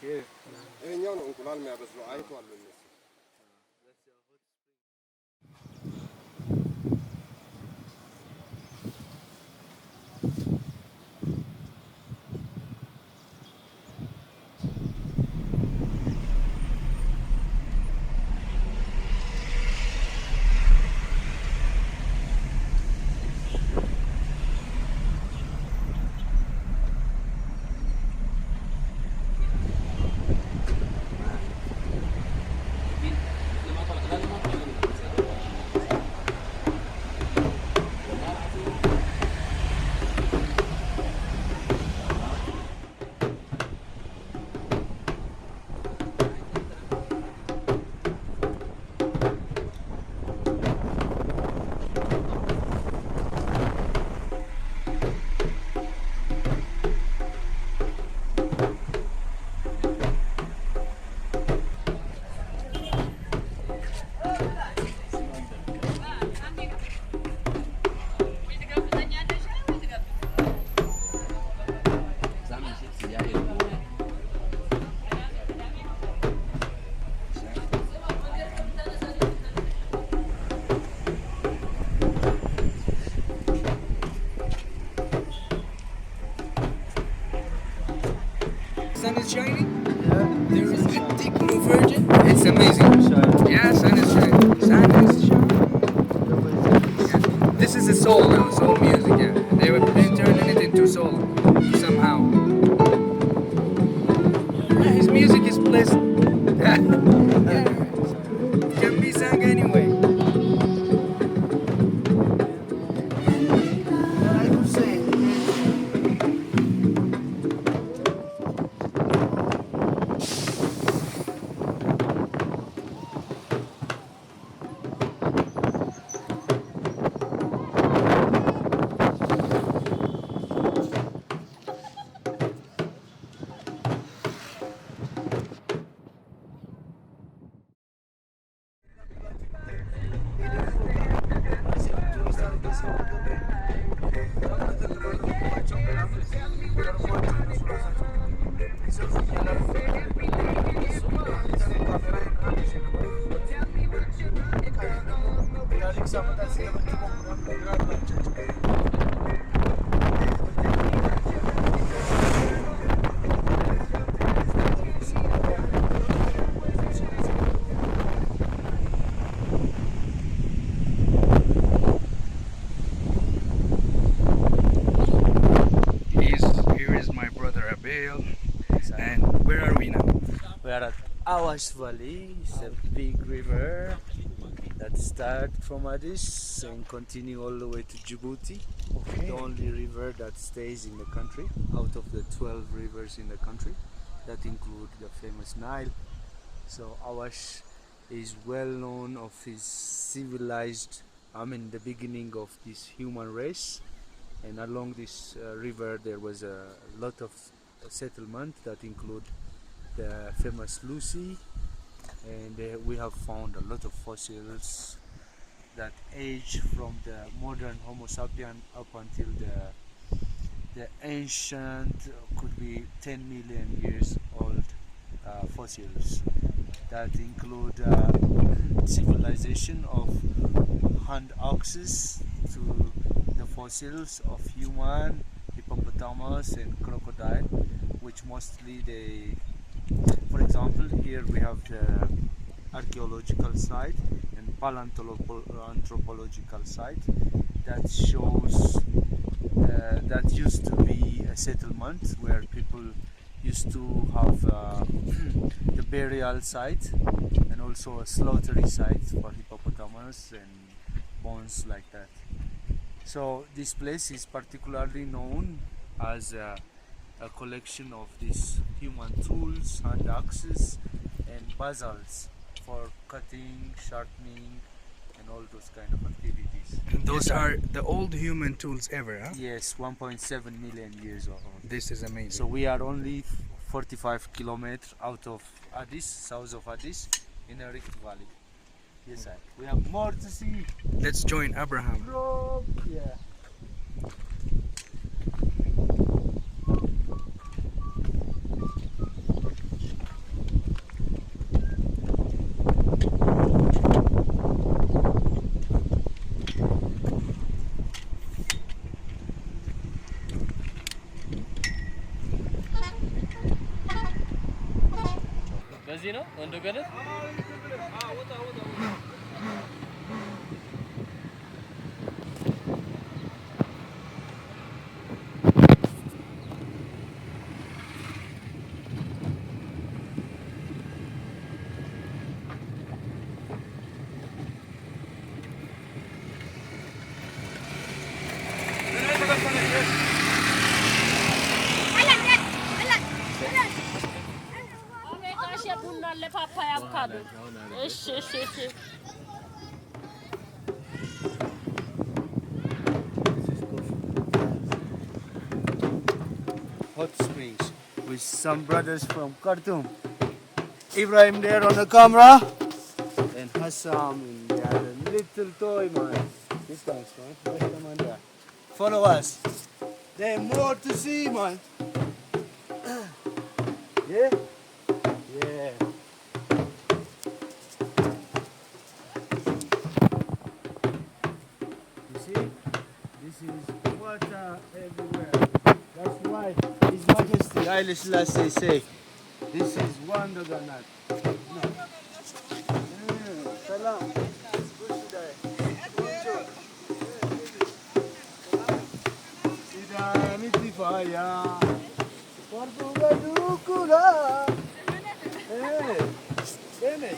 ይሄኛው ነው እንቁላል የሚያበስለው አይቷል እነሱ Sun is shining. There is a thick blue virgin. It's amazing. Yeah, sun is shining. Sun is shining. Yeah. This is a soul now, soul music. Yeah, they were turning it into soul somehow. Yeah, his music is pleasant. Yeah. Can be sung anyway. And where are we now? We are at Awash Valley. It's a big river that starts from Addis and continue all the way to Djibouti. Okay. The only river that stays in the country out of the 12 rivers in the country that include the famous Nile. So Awash is well known of his civilized, the beginning of this human race. And along this river there was a lot of settlement that include the famous Lucy, and we have found a lot of fossils that age from the modern Homo sapien up until the ancient, could be 10 million years old fossils that include civilization of hand axes to the fossils of human, hippopotamus and crocodile, which mostly they, for example, here we have the archaeological site and paleoanthropological site that shows that used to be a settlement where people used to have the burial site and also a slaughtering site for hippopotamus and bones like that. So this place is particularly known as a collection of these human tools, hand axes and basalts for cutting, sharpening and all those kind of activities. And those are the old human tools ever, huh? Yes, 1.7 million years old. This is amazing. So we are only 45 kilometers out of Addis, south of Addis, in a Rift Valley. Yes, sir. We have more to see. Let's join Abraham. Yeah. በዚህ ነው ወንዶ ገነት Hot springs with some brothers from Khartoum. Ibrahim there on the camera and Hassam in the other little toy man. This thanks man. Where's the man there? Follow us. There's more to see man. Yeah? Yeah. You see? This is water everywhere. That's why His Majesty Haile Selassie say, this is wonderland. No. Salam. Sudan itifaya. Portugal dukula. Bene.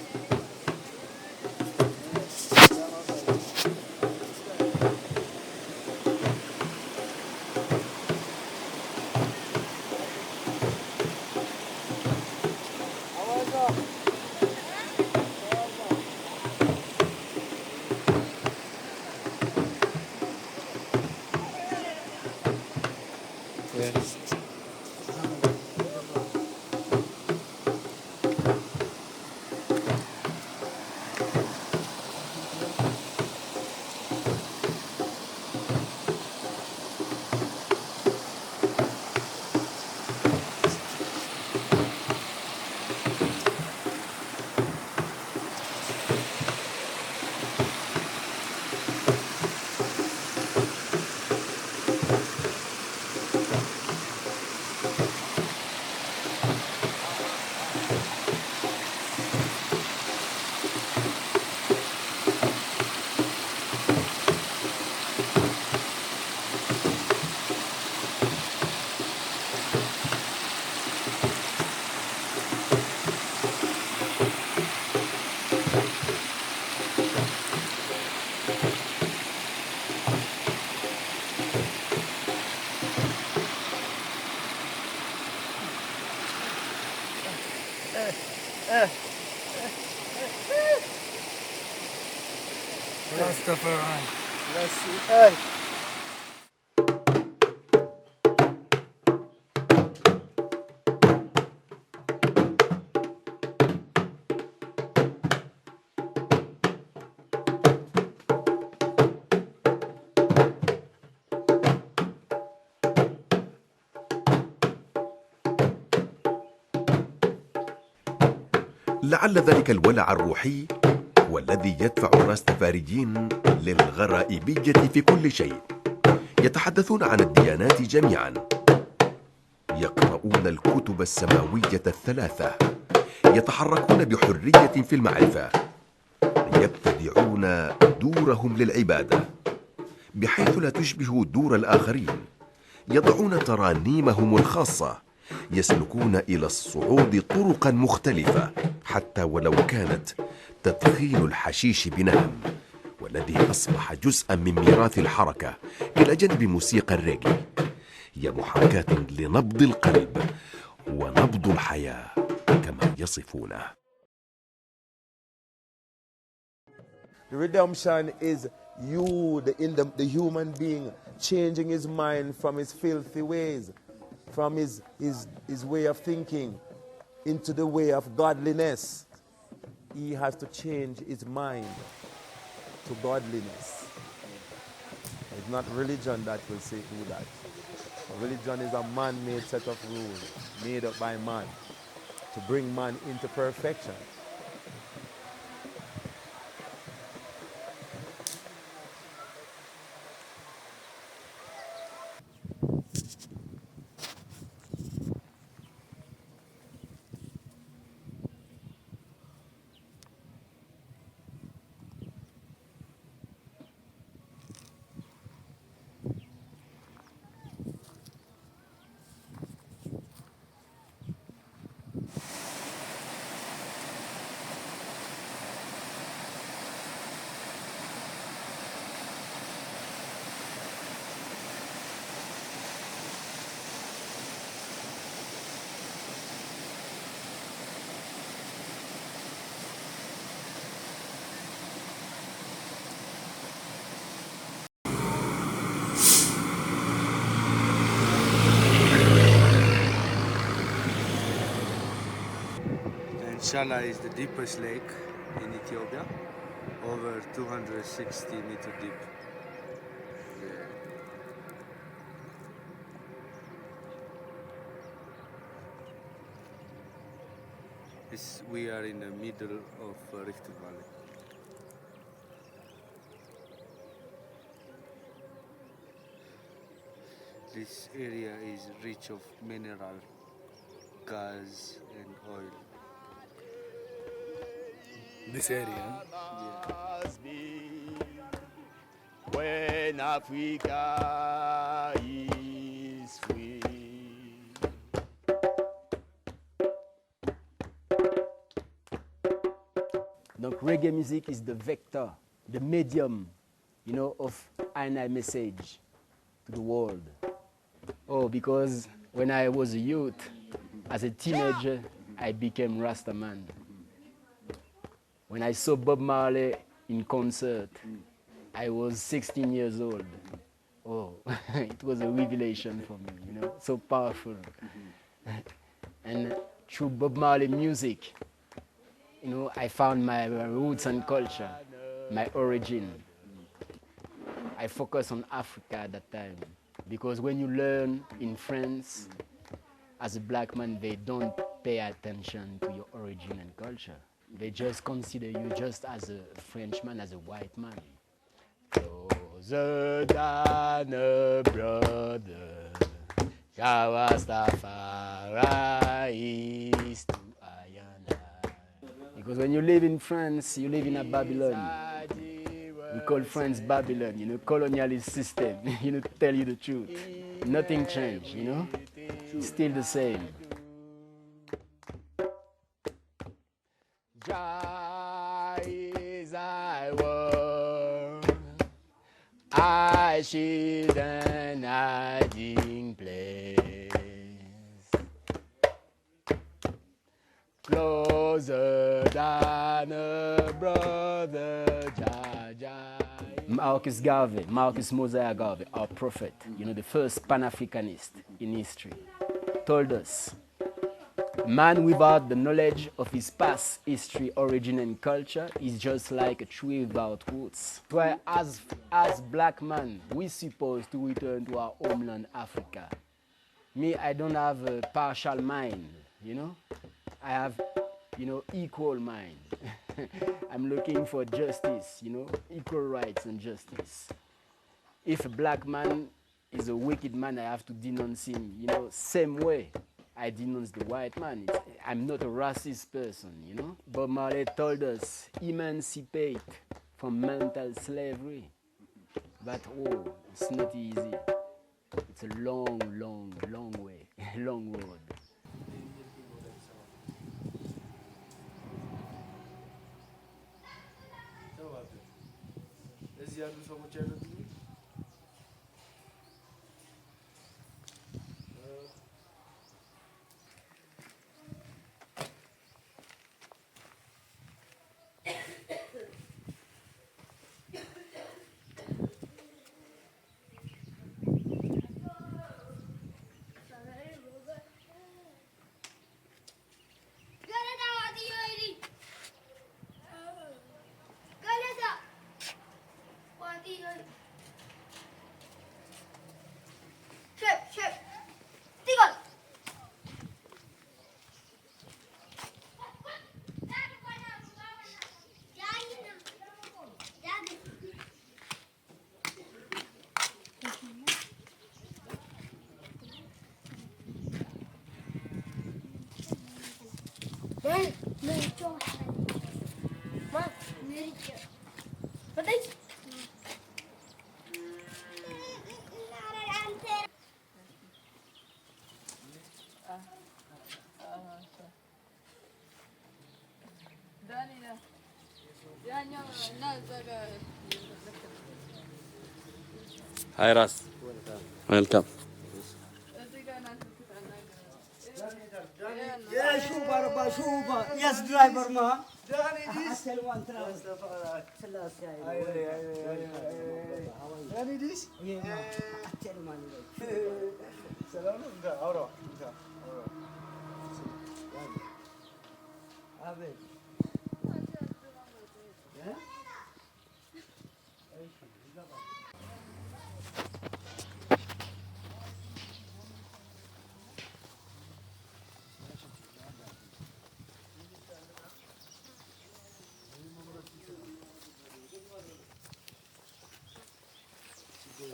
Rastafari. Let's see. Hey. لعل ذلك الولع الروحي هو الذي يدفع الراستفاريين للغرائبية في كل شيء. يتحدثون عن الديانات جميعا، يقرؤون الكتب السماوية الثلاثة، يتحركون بحرية في المعرفة، يبتدعون دورهم للعبادة بحيث لا تشبه دور الآخرين، يضعون ترانيمهم الخاصة، يسلكون إلى الصعود طرقا مختلفة حتى ولو كانت تدخين الحشيش بنهم، والذي أصبح جزءا من ميراث الحركة إلى جانب موسيقى الريغي، هي محاكاة لنبض القلب ونبض الحياة كما يصفونه. The redemption is you, the human being, changing his mind from his filthy ways, from his way of thinking into the way of godliness. He has to change his mind to godliness. It's not religion that will say do that. Religion is a man-made set of rules made up by man to bring man into perfection. Shala is the deepest lake in Ethiopia, over 260 meter deep. We are in the middle of Rift Valley. This area is rich of mineral, gas and oil. This area. When Africa is free. Donc reggae music is the vector, the medium, of an message to the world. Oh, because when I was a youth, as a teenager, I became Rastaman. When I saw Bob Marley in concert, I was 16 years old. Oh, it was a revelation for me, so powerful. And through Bob Marley music, I found my roots and culture, my origin. I focused on Africa at that time because when you learn in France, as a black man, they don't pay attention to your origin and culture. They just consider you just as a Frenchman, as a white man. Closer than a brother, Rastafari is to I and I. Because when you live in France, you live in a Babylon. We call France Babylon, colonialist system, tell you the truth. Nothing changed, It's still the same. Jah is I war, I shield and hiding place. Closer than a brother, Jah, Jah. Marcus Garvey, Marcus Mosiah Garvey, our prophet, the first Pan-Africanist in history, told us, man without the knowledge of his past history, origin, and culture is just like a tree without roots. Why, as black man, we're supposed to return to our homeland, Africa. Me, I don't have a partial mind, I have, equal mind. I'm looking for justice, equal rights and justice. If a black man is a wicked man, I have to denounce him, same way I denounce the white man. I'm not a racist person, Bob Marley told us, emancipate from mental slavery. But, it's not easy. It's a long, long, long way, long road. Hi Ras. Welcome. Yeah, Shuba. Yes, driver, man. A ver. ¿Eh?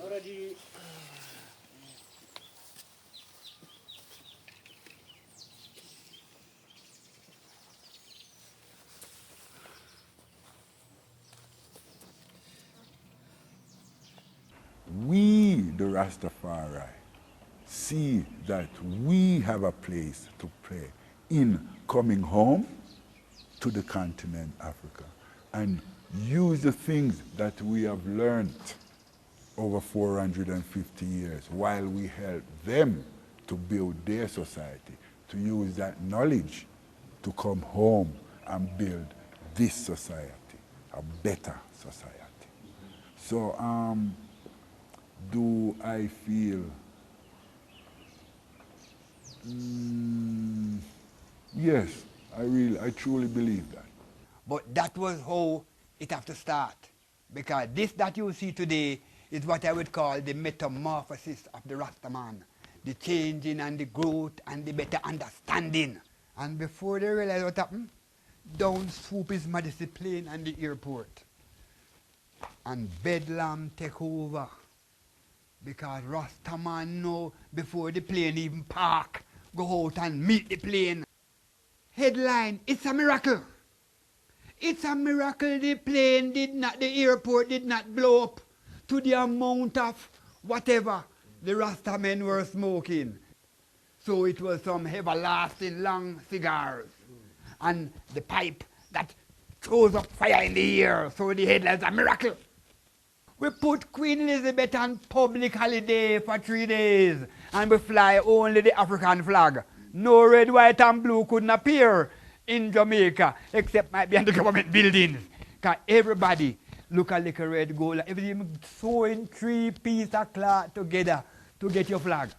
Already. We, the Rastafari, see that we have a place to play in coming home to the continent Africa and use the things that we have learned over 450 years while we help them to build their society, to use that knowledge to come home and build this society, a better society. So, do I feel, yes, I truly believe that. But that was how it have to start. Because this that you see today is what I would call the metamorphosis of the Rastaman. The changing and the growth and the better understanding. And before they realize what happened, down swoop His Majesty plane and the airport. And Bedlam take over. Because Rastaman know before the plane even park, go out and meet the plane. Headline, it's a miracle. It's a miracle the plane the airport did not blow up to the amount of whatever the Rastamen were smoking. So it was some everlasting long cigars and the pipe that throws up fire in the air. So the headline's a miracle. We put Queen Elizabeth on public holiday for 3 days and we fly only the African flag. No red, white and blue couldn't appear in Jamaica except might be on the government buildings. Because everybody look a little red, gold, everything sewing 3 pieces of cloth together to get your flag.